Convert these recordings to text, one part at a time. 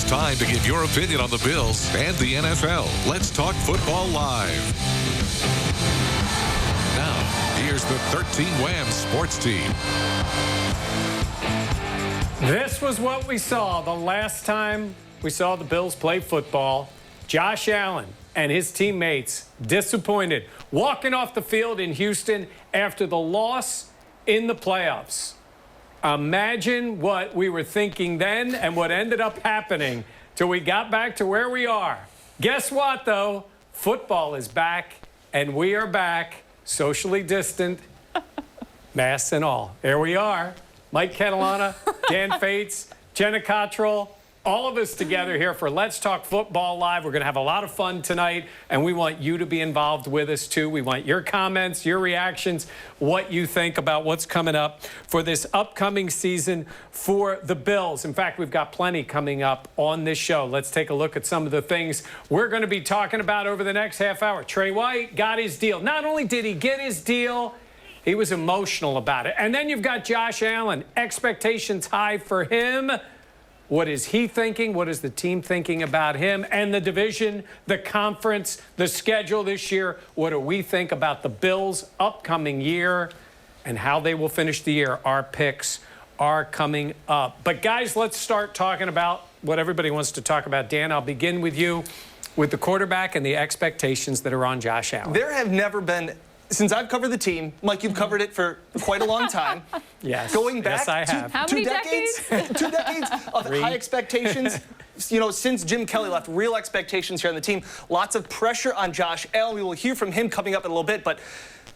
time to give your opinion on the Bills and the NFL. Let's talk football live. Now, here's the 13 Wham Sports Team. This was what we saw the last time we saw the Bills play football. Josh Allen and his teammates disappointed, walking off the field in Houston after the loss in the playoffs. Imagine what we were thinking then and what ended up happening till we got back to where we are. Guess what, though? Football is back, and we are back, socially distant, masks and all. Here we are. Mike Catalana, Dan Fates, Jenna Cottrell, all of us together here for Let's Talk Football Live. We're going to have a lot of fun tonight, and we want you to be involved with us, too. We want your comments, your reactions, what you think about what's coming up for this upcoming season for the Bills. In fact, we've got plenty coming up on this show. Let's take a look at some of the things we're going to be talking about over the next half hour. Trey White got his deal. Not only did he get his deal, he was emotional about it. And then you've got Josh Allen. Expectations high for him. What is he thinking? What is the team thinking about him and the division, the conference, the schedule this year? What do we think about the Bills' upcoming year and how they will finish the year? Our picks are coming up. But, guys, let's start talking about what everybody wants to talk about. Dan, I'll begin with you with the quarterback and the expectations that are on Josh Allen. There have never been, since I've covered the team, Mike, you've covered it for quite a long time. Yes. Going back yes, I have. How many decades? 2 decades of high expectations. You know, since Jim Kelly left, real expectations here on the team. Lots of pressure on Josh Allen. We will hear from him coming up in a little bit, but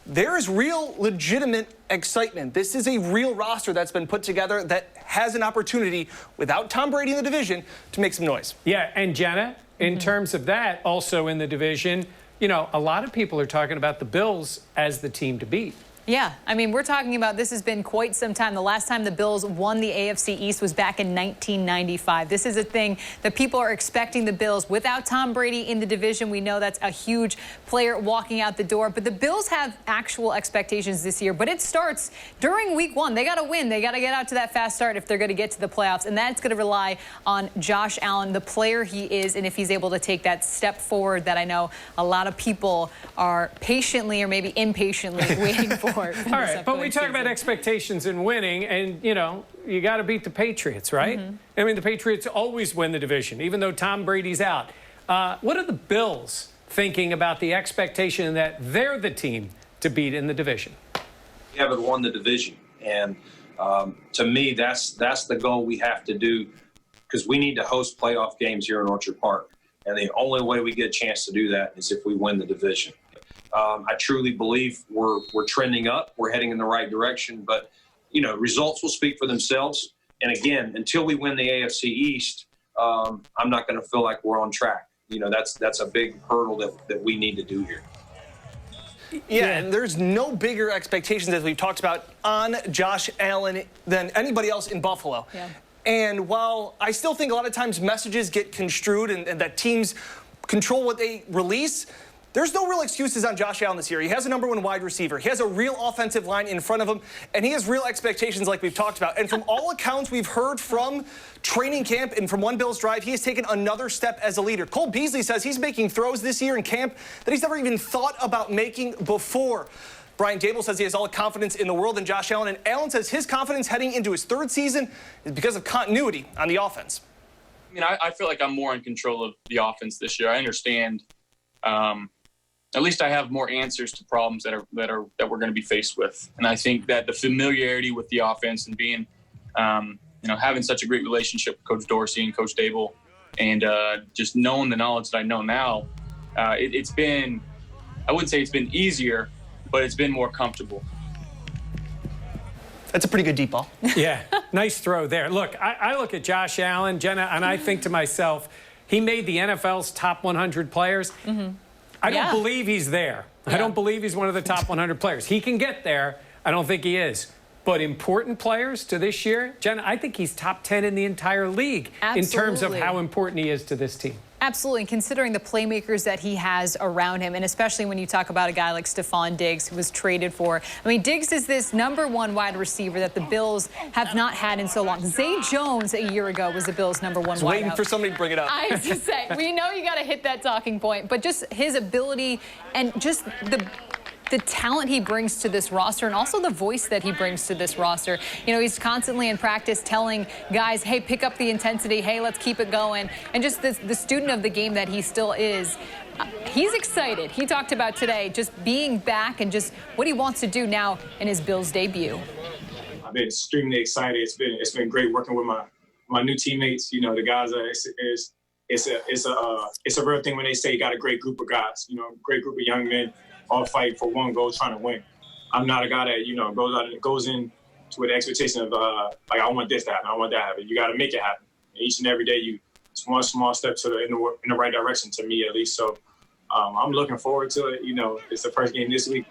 there is real, legitimate excitement. This is a real roster that's been put together that has an opportunity, without Tom Brady in the division, to make some noise. Yeah, and Jenna, in terms of that, also in the division, you know, a lot of people are talking about the Bills as the team to beat. Yeah, I mean, we're talking about this has been quite some time. The last time the Bills won the AFC East was back in 1995. This is a thing that people are expecting the Bills. Without Tom Brady in the division, we know that's a huge player walking out the door. But the Bills have actual expectations this year. But it starts during week one. They got to win. They got to get out to that fast start if they're going to get to the playoffs. And that's going to rely on Josh Allen, the player he is, and if he's able to take that step forward that I know a lot of people are patiently or maybe impatiently waiting for. All right, but we talk about expectations and winning, and, you know, you got to beat the Patriots, right? I mean, the Patriots always win the division, even though Tom Brady's out. What are the Bills thinking about the expectation that they're the team to beat in the division? We haven't won the division, and to me, that's the goal we have to do, because we need to host playoff games here in Orchard Park, and the only way we get a chance to do that is if we win the division. I truly believe we're trending up. We're heading in the right direction. But, you know, results will speak for themselves. And, again, until we win the AFC East, I'm not going to feel like we're on track. You know, that's a big hurdle that we need to do here. Yeah, and there's no bigger expectations, as we've talked about, on Josh Allen than anybody else in Buffalo. Yeah. And while I still think a lot of times messages get construed and that teams control what they release, there's no real excuses on Josh Allen this year. He has a #1 wide receiver. He has a real offensive line in front of him, and he has real expectations like we've talked about. And from all accounts we've heard from training camp and from One Bills Drive, he has taken another step as a leader. Cole Beasley says he's making throws this year in camp that he's never even thought about making before. Brian Daboll says he has all the confidence in the world in Josh Allen, and Allen says his confidence heading into his 3rd season is because of continuity on the offense. I mean, I feel like I'm more in control of the offense this year. I understand. At least I have more answers to problems that we're going to be faced with, and I think that the familiarity with the offense and being, having such a great relationship with Coach Dorsey and Coach Daboll, and just knowing the knowledge that I know now, it's been, I wouldn't say it's been easier, but it's been more comfortable. That's a pretty good deep ball. Yeah, nice throw there. Look, I look at Josh Allen, Jenna, and I think to myself, he made the NFL's top 100 players. I don't believe he's there. I don't believe he's one of the top 100 players. He can get there. I don't think he is. But important players to this year, Jenna, I think he's top 10 in the entire league in terms of how important he is to this team. Absolutely, and considering the playmakers that he has around him, and especially when you talk about a guy like Stephon Diggs, who was traded for. I mean, Diggs is this #1 wide receiver that the Bills have not had in so long. Zay Jones a year ago was the Bills' #1 wideout. Waiting for somebody to bring it up. I was to say, we know you got to hit that talking point, but just his ability and just the talent he brings to this roster, and also the voice that he brings to this roster. You know, he's constantly in practice telling guys, hey, pick up the intensity, hey, let's keep it going. And just the student of the game that he still is, he's excited. He talked about today just being back and just what he wants to do now in his Bills debut. I've been extremely excited. It's been great working with my new teammates. You know, the guys it's a real thing when they say you got a great group of guys, you know, great group of young men all fighting for one goal, trying to win. I'm not a guy that, you know, goes in with the expectation of like, I want this to happen, I want that to happen. You got to make it happen. And each and every day, it's one small step in the right direction, to me at least. So I'm looking forward to it. You know, it's the first game this week.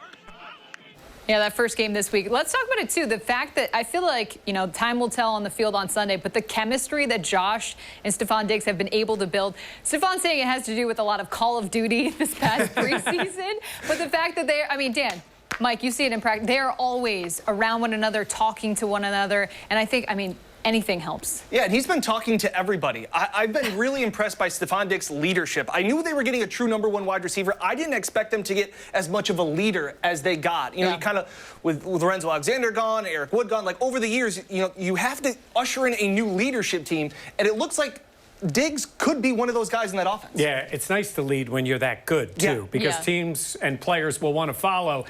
Yeah, that first game this week. Let's talk about it, too. The fact that I feel like, you know, time will tell on the field on Sunday, but the chemistry that Josh and Stephon Diggs have been able to build. Stephon saying it has to do with a lot of Call of Duty this past preseason, but the fact that I mean, Dan, Mike, you see it in practice. They're always around one another, talking to one another, and I think, I mean, anything helps. Yeah, and he's been talking to everybody. I've been really impressed by Stephon Diggs' leadership. I knew they were getting a true #1 wide receiver. I didn't expect them to get as much of a leader as they got. You know, you kind of, with Lorenzo Alexander gone, Eric Wood gone, like over the years, you know, you have to usher in a new leadership team, and it looks like Diggs could be one of those guys in that offense. Yeah, it's nice to lead when you're that good, too, because teams and players will want to follow.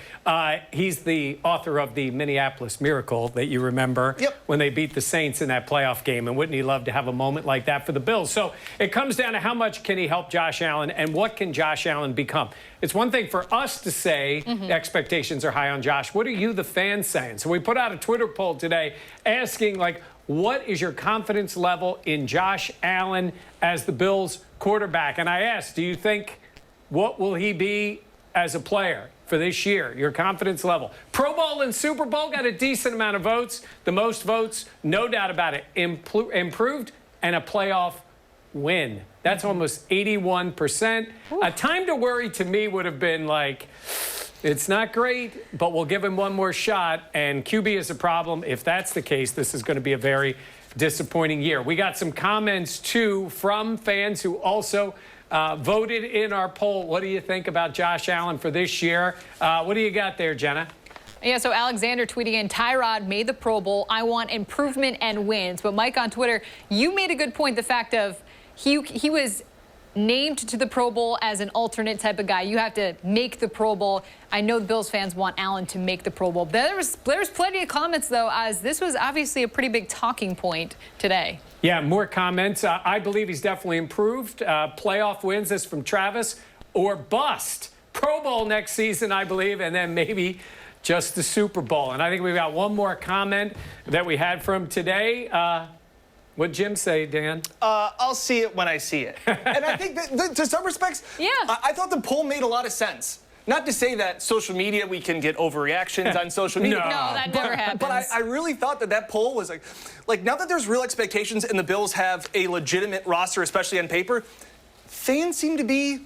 He's the author of the Minneapolis Miracle that you remember when they beat the Saints in that playoff game, and wouldn't he love to have a moment like that for the Bills? So it comes down to how much can he help Josh Allen, and what can Josh Allen become? It's one thing for us to say the expectations are high on Josh. What are you, the fans, saying? So we put out a Twitter poll today asking, like, what is your confidence level in Josh Allen as the Bills quarterback? And I asked, do you think, what will he be as a player for this year? Your confidence level. Pro Bowl and Super Bowl got a decent amount of votes. The most votes, no doubt about it, improved, and a playoff win. That's almost 81%. A time to worry to me would have been like, it's not great, but we'll give him one more shot, and QB is a problem. If that's the case, this is going to be a very disappointing year. We got some comments, too, from fans who also voted in our poll. What do you think about Josh Allen for this year? What do you got there, Jenna? Yeah, so Alexander tweeting in, Tyrod made the Pro Bowl. I want improvement and wins. But Mike on Twitter, you made a good point, the fact of he was named to the Pro Bowl as an alternate type of guy. You have to make the Pro Bowl. I know the Bills fans want Allen to make the Pro Bowl. There's plenty of comments, though, as this was obviously a pretty big talking point today. Yeah, more comments. I believe he's definitely improved. Playoff wins, this from Travis, or bust. Pro Bowl next season, I believe, and then maybe just the Super Bowl. And I think we've got one more comment that we had from today. What'd Jim say, Dan? I'll see it when I see it. And I think that to some respects, I thought the poll made a lot of sense. Not to say that social media, we can get overreactions on social media. No, that never happens. But I really thought that poll was like now that there's real expectations and the Bills have a legitimate roster, especially on paper, fans seem to be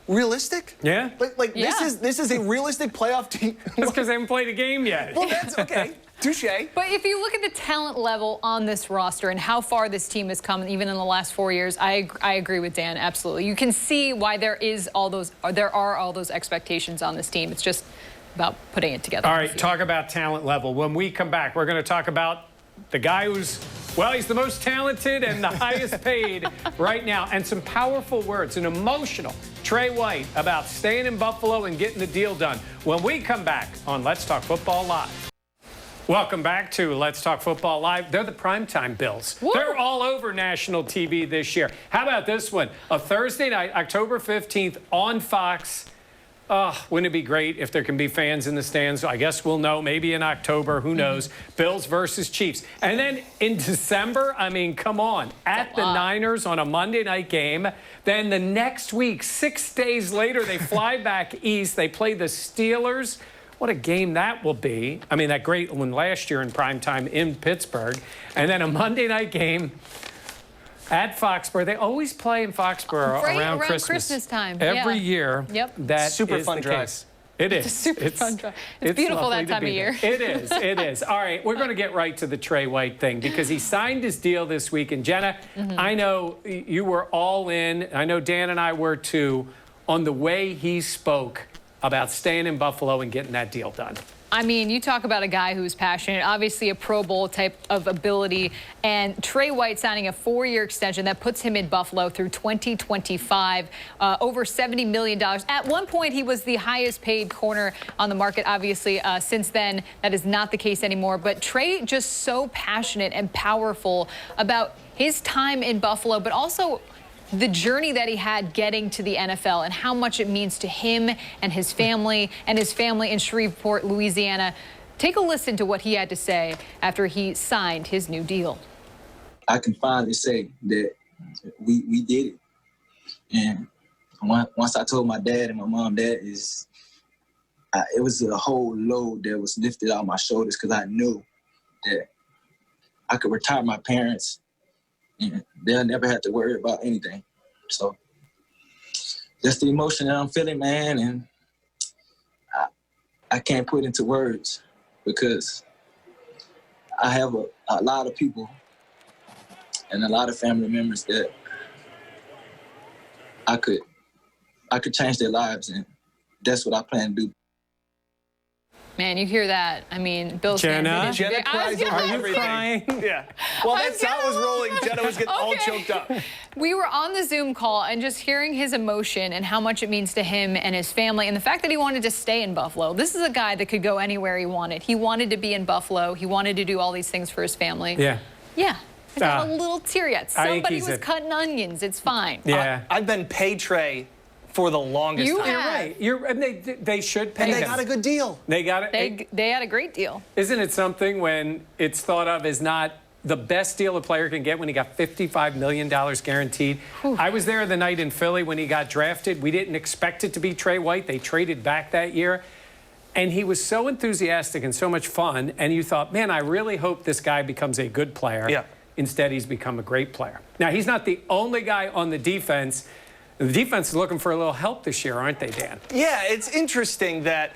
realistic. Yeah. This is a realistic playoff team. That's because they haven't played a game yet. Well, that's okay. Touche. But if you look at the talent level on this roster and how far this team has come, even in the last 4 years, I agree with Dan, absolutely. You can see why there are all those expectations on this team. It's just about putting it together. All right, talk about talent level. When we come back, we're going to talk about the guy who's, well, he's the most talented and the highest paid right now. And some powerful words, an emotional Trey White about staying in Buffalo and getting the deal done. When we come back on Let's Talk Football Live. Welcome back to Let's Talk Football Live. They're the primetime Bills. Woo! They're all over national TV this year. How about this one? A Thursday night, October 15th on Fox. Wouldn't it be great if there can be fans in the stands? I guess we'll know maybe in October. Who knows? Bills versus Chiefs. And then in December, I mean, come on. At the Niners on a Monday night game. Then the next week, 6 days later, they fly back east. They play the Steelers. What a game that will be. I mean, that great one last year in primetime in Pittsburgh. And then a Monday night game At Foxborough. They always play in Foxborough Right around Christmas time. Every Yeah. year. Yep. That Super is fun the drive. case. It is. It's a super fun drive. It's beautiful lovely that to time be of year. there. It is. It is. All right, we're going to get right to the Trey White thing because he signed his deal this week. And Jenna, I know you were all in. I know Dan and I were too on the way he spoke about staying in Buffalo and getting that deal done. I mean, you talk about a guy who's passionate, obviously a Pro Bowl type of ability, and Trey White signing a 4-year extension that puts him in Buffalo through 2025, over $70 million. At one point, he was the highest paid corner on the market, obviously. Since then, that is not the case anymore. But Trey just so passionate and powerful about his time in Buffalo, but also the journey that he had getting to the NFL and how much it means to him and his family in Shreveport, Louisiana. Take a listen to what he had to say after he signed his new deal. I can finally say that we did it. And once I told my dad and my mom that, it was a whole load that was lifted off my shoulders because I knew that I could retire my parents and they'll never have to worry about anything. So that's the emotion that I'm feeling, man, and I can't put into words because I have a lot of people and a lot of family members that I could change their lives, and that's what I plan to do. Man, you hear that? I mean, Bills fans. Jenna cries over everything. Crying? Yeah. While that sound was rolling, Jenna was getting all choked up. We were on the Zoom call and just hearing his emotion and how much it means to him and his family and the fact that he wanted to stay in Buffalo. This is a guy that could go anywhere he wanted. He wanted to be in Buffalo. He wanted to do all these things for his family. Yeah. Yeah. I got a little tear yet. I think Somebody he's was a- cutting onions. It's fine. Yeah. I've been pay Trey for the longest You time. have. You're right. And they should pay And they him. got a good deal. They got it. They had a great deal. Isn't it something when it's thought of as not the best deal a player can get when he got $55 million guaranteed? I was there the night in Philly when he got drafted. We didn't expect it to be Trey White. They traded back that year. And he was so enthusiastic and so much fun. And you thought, man, I really hope this guy becomes a good player. Yeah. Instead, he's become a great player. Now, he's not the only guy on the defense. The defense is looking for a little help this year, aren't they, Dan? Yeah, it's interesting that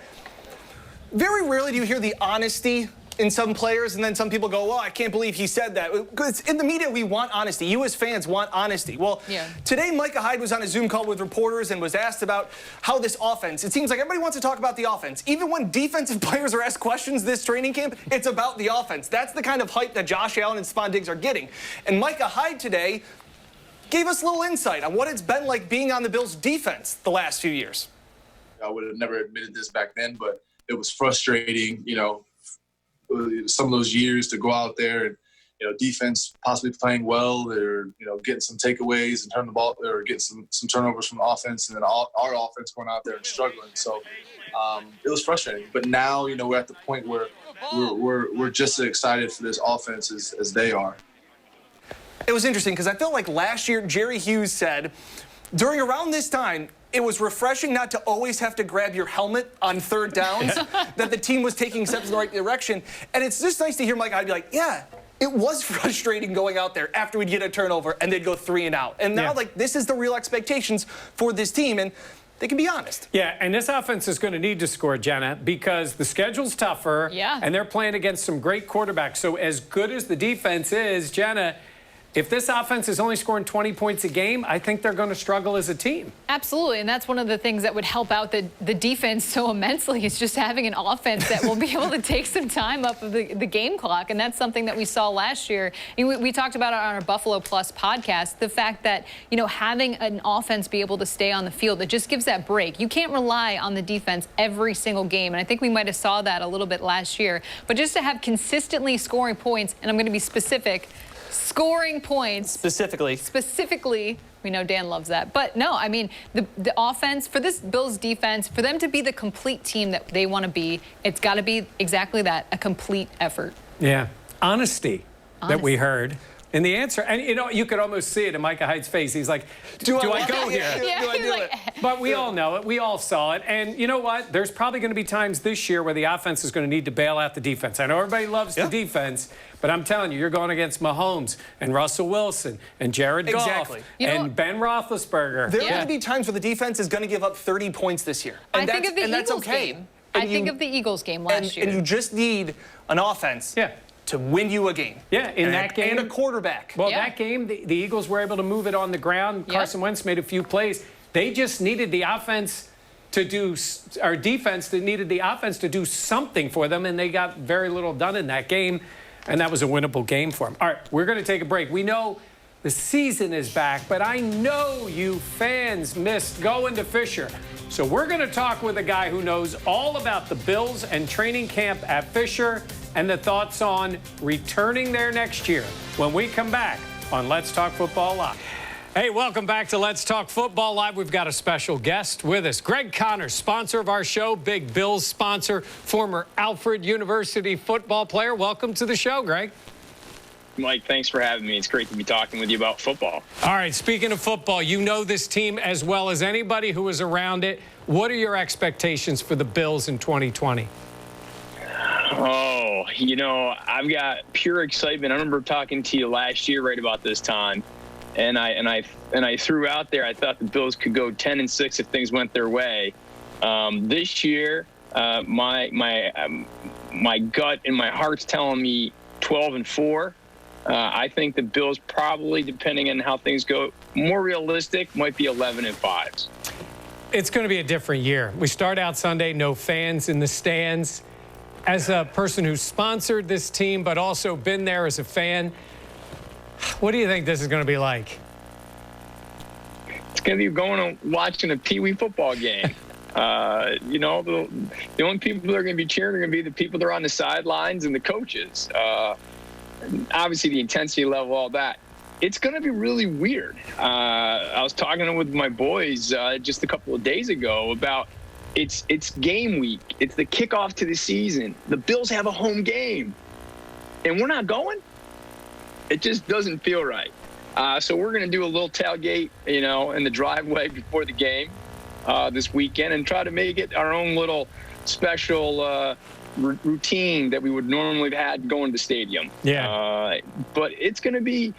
very rarely do you hear the honesty in some players, and then some people go, well, I can't believe he said that. Because in the media, we want honesty. You as fans want honesty. Well, today Micah Hyde was on a Zoom call with reporters and was asked about how this offense, it seems like everybody wants to talk about the offense. Even when defensive players are asked questions this training camp, it's about the offense. That's the kind of hype that Josh Allen and Stephon Diggs are getting. And Micah Hyde today gave us a little insight on what it's been like being on the Bills' defense the last few years. I would have never admitted this back then, but it was frustrating, some of those years to go out there and, defense possibly playing well, they're, getting some takeaways and turn the ball or getting some turnovers from the offense, and then our offense going out there and struggling. So it was frustrating. But now, we're at the point where we're just as excited for this offense as they are. It was interesting because I felt like last year Jerry Hughes said during around this time, it was refreshing not to always have to grab your helmet on third downs, that the team was taking steps in the right direction. And it's just nice to hear Mike Hyde be like, yeah, it was frustrating going out there after we'd get a turnover and they'd go 3 and out. And now, this is the real expectations for this team. And they can be honest. Yeah, and this offense is going to need to score, Jenna, because the schedule's tougher. Yeah. And they're playing against some great quarterbacks. So as good as the defense is, Jenna, if this offense is only scoring 20 points a game, I think they're going to struggle as a team. Absolutely, and that's one of the things that would help out the defense so immensely is just having an offense that will be able to take some time up of the game clock, and that's something that we saw last year. We talked about it on our Buffalo Plus podcast, the fact that, having an offense be able to stay on the field, it just gives that break. You can't rely on the defense every single game, and I think we might have saw that a little bit last year, but just to have consistently scoring points, and I'm going to be specific, scoring points. Specifically, we know Dan loves that. But no, I mean, the offense, for this Bills defense, for them to be the complete team that they want to be, it's got to be exactly that, a complete effort. Yeah. Honesty that we heard. And the answer, and you could almost see it in Micah Hyde's face. He's like, do I go here? Do I do it? But we all know it. We all saw it. And you know what? There's probably going to be times this year where the offense is going to need to bail out the defense. I know everybody loves the defense, but I'm telling you, you're going against Mahomes and Russell Wilson and Jared Goff and Ben Roethlisberger. There are going to be times where the defense is going to give up 30 points this year. And I think of the Eagles game. I think of the Eagles game last year. And you just need an offense to win you a game. Yeah, in that game. And a quarterback. Well, that game, the Eagles were able to move it on the ground. Carson Wentz made a few plays. They just needed the offense to do, our defense that needed the offense to do something for them, and they got very little done in that game, and that was a winnable game for them. All right, we're going to take a break. We know the season is back, but I know you fans missed going to Fisher. So we're going to talk with a guy who knows all about the Bills and training camp at Fisher and the thoughts on returning there next year when we come back on Let's Talk Football Live. Hey, welcome back to Let's Talk Football Live. We've got a special guest with us. Greg Connors, sponsor of our show, big Bills sponsor, former Alfred University football player. Welcome to the show, Greg. Mike, thanks for having me. It's great to be talking with you about football. All right, speaking of football, you know this team as well as anybody who is around it. What are your expectations for the Bills in 2020? Oh, I've got pure excitement. I remember talking to you last year right about this time, and I threw out there I thought the Bills could go 10-6 if things went their way. This year, my gut and my heart's telling me 12-4. I think the Bills probably, depending on how things go, more realistic, might be 11-5. It's going to be a different year. We start out Sunday, no fans in the stands. As a person who sponsored this team, but also been there as a fan, what do you think this is going to be like? It's going to be going and watching a Pee Wee football game. The only people that are going to be cheering are going to be the people that are on the sidelines and the coaches. Obviously, the intensity level, all that. It's going to be really weird. I was talking with my boys just a couple of days ago about it's game week. It's the kickoff to the season. The Bills have a home game, and we're not going. It just doesn't feel right. So we're going to do a little tailgate, in the driveway before the game this weekend and try to make it our own little special routine that we would normally have had going to the stadium. Yeah. But it's going to be,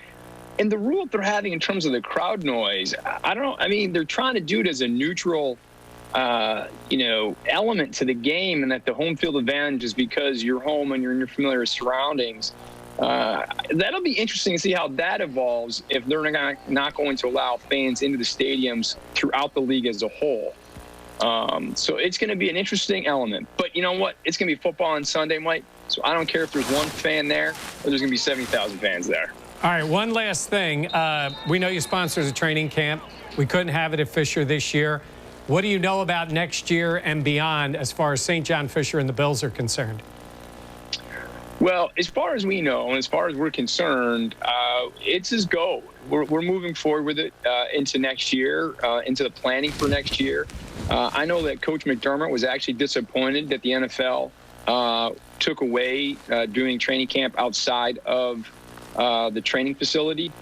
and the rule they're having in terms of the crowd noise, I don't know. I mean, they're trying to do it as a neutral, element to the game, and that the home field advantage is because you're home and you're in your familiar surroundings. That'll be interesting to see how that evolves if they're not going to allow fans into the stadiums throughout the league as a whole. So it's going to be an interesting element. But you know what? It's going to be football on Sunday, Mike. So I don't care if there's one fan there or there's going to be 70,000 fans there. All right, one last thing. We know you sponsor a training camp. We couldn't have it at Fisher this year. What do you know about next year and beyond as far as St. John Fisher and the Bills are concerned? Well, as far as we know, and as far as we're concerned, it's his go. We're moving forward with it into next year, into the planning for next year. I know that Coach McDermott was actually disappointed that the NFL took away doing training camp outside of the training facility.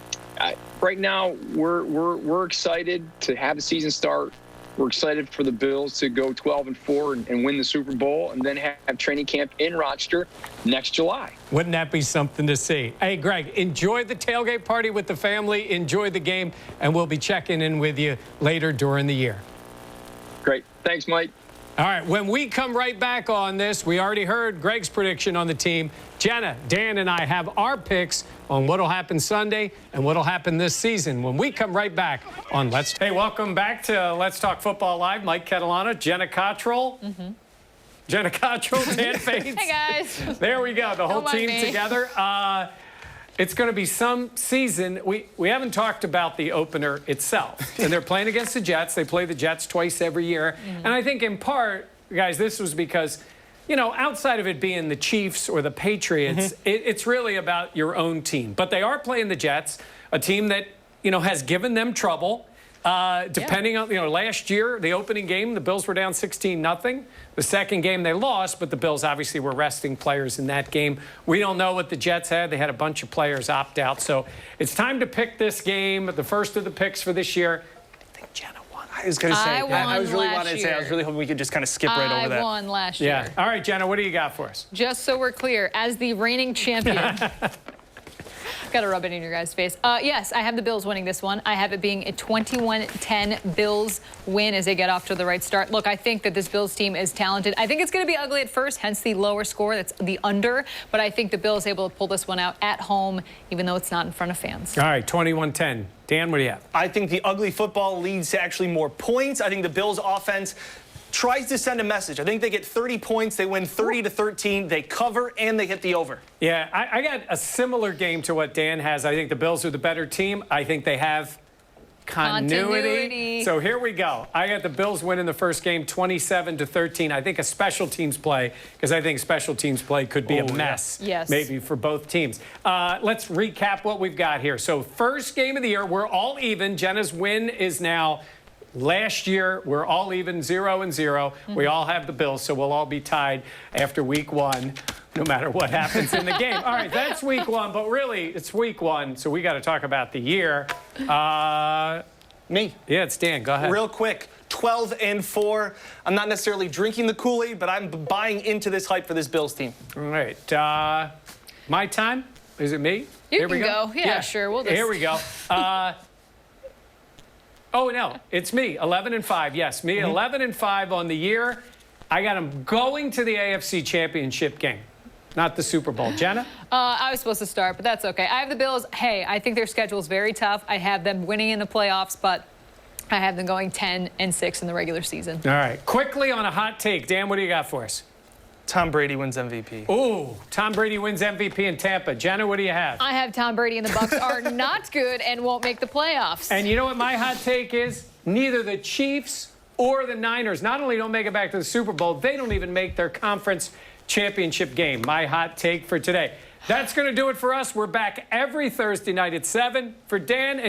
Right now, we're excited to have the season start. We're excited for the Bills to go 12-4 and win the Super Bowl, and then have training camp in Rochester next July. Wouldn't that be something to see? Hey, Greg, enjoy the tailgate party with the family. Enjoy the game, and we'll be checking in with you later during the year. Great. Thanks, Mike. All right, when we come right back on this, we already heard Greg's prediction on the team. Jenna, Dan, and I have our picks on what will happen Sunday and what will happen this season when we come right back on Let's. Hey, welcome back to Let's Talk Football Live. Mike Catalano, Jenna Cottrell. Jenna Cottrell, Dan Fates. Hey, guys. There we go, the whole Don't team mind me. together. It's going to be some season. We haven't talked about the opener itself. And they're playing against the Jets. They play the Jets twice every year. And I think in part, guys, this was because, outside of it being the Chiefs or the Patriots, it's really about your own team. But they are playing the Jets, a team that, has given them trouble. Depending on, last year, the opening game, the Bills were down 16-0. The second game they lost, but the Bills obviously were resting players in that game. We don't know what the Jets had. They had a bunch of players opt out. So it's time to pick this game, the first of the picks for this year. I think Jenna won. I was going to say, I was really hoping we could just kind of skip right over that. I won last year. Yeah. All right, Jenna, what do you got for us? Just so we're clear, as the reigning champion. Got to rub it in your guys' face. Yes, I have the Bills winning this one. I have it being a 21-10 Bills win as they get off to the right start. Look, I think that this Bills team is talented. I think it's going to be ugly at first, hence the lower score. That's the under. But I think the Bills able to pull this one out at home, even though it's not in front of fans. All right, 21-10. Dan, what do you have? I think the ugly football leads to actually more points. I think the Bills offense tries to send a message. I think they get 30 points. They win 30-13. They cover, and they hit the over. Yeah, I got a similar game to what Dan has. I think the Bills are the better team. I think they have continuity. So here we go. I got the Bills winning the first game 27-13. I think a special teams play, because I think special teams play could be a mess, maybe for both teams. Let's recap what we've got here. So first game of the year, we're all even. Jenna's win is now... Last year, we're all even 0-0. We all have the Bills, so we'll all be tied after week one, no matter what happens in the game. All right, that's week one, but really, it's week one, so we got to talk about the year. Me. Yeah, it's Dan. Go ahead. Real quick, 12-4. I'm not necessarily drinking the Kool-Aid, but I'm buying into this hype for this Bills team. All right. My time? Is it me? Here we go. Yeah, sure. We'll just... Here we go. Oh, no, it's me, 11-5. Yes, me, 11-5 on the year. I got them going to the AFC Championship game, not the Super Bowl. Jenna? I was supposed to start, but that's okay. I have the Bills. Hey, I think their schedule is very tough. I have them winning in the playoffs, but I have them going 10-6 in the regular season. All right. Quickly on a hot take. Dan, what do you got for us? Tom Brady wins MVP. Ooh, Tom Brady wins MVP in Tampa. Jenna, what do you have? I have Tom Brady and the Bucs are not good and won't make the playoffs. And you know what my hot take is? Neither the Chiefs or the Niners not only don't make it back to the Super Bowl, they don't even make their conference championship game. My hot take for today. That's going to do it for us. We're back every Thursday night at 7. For Dan and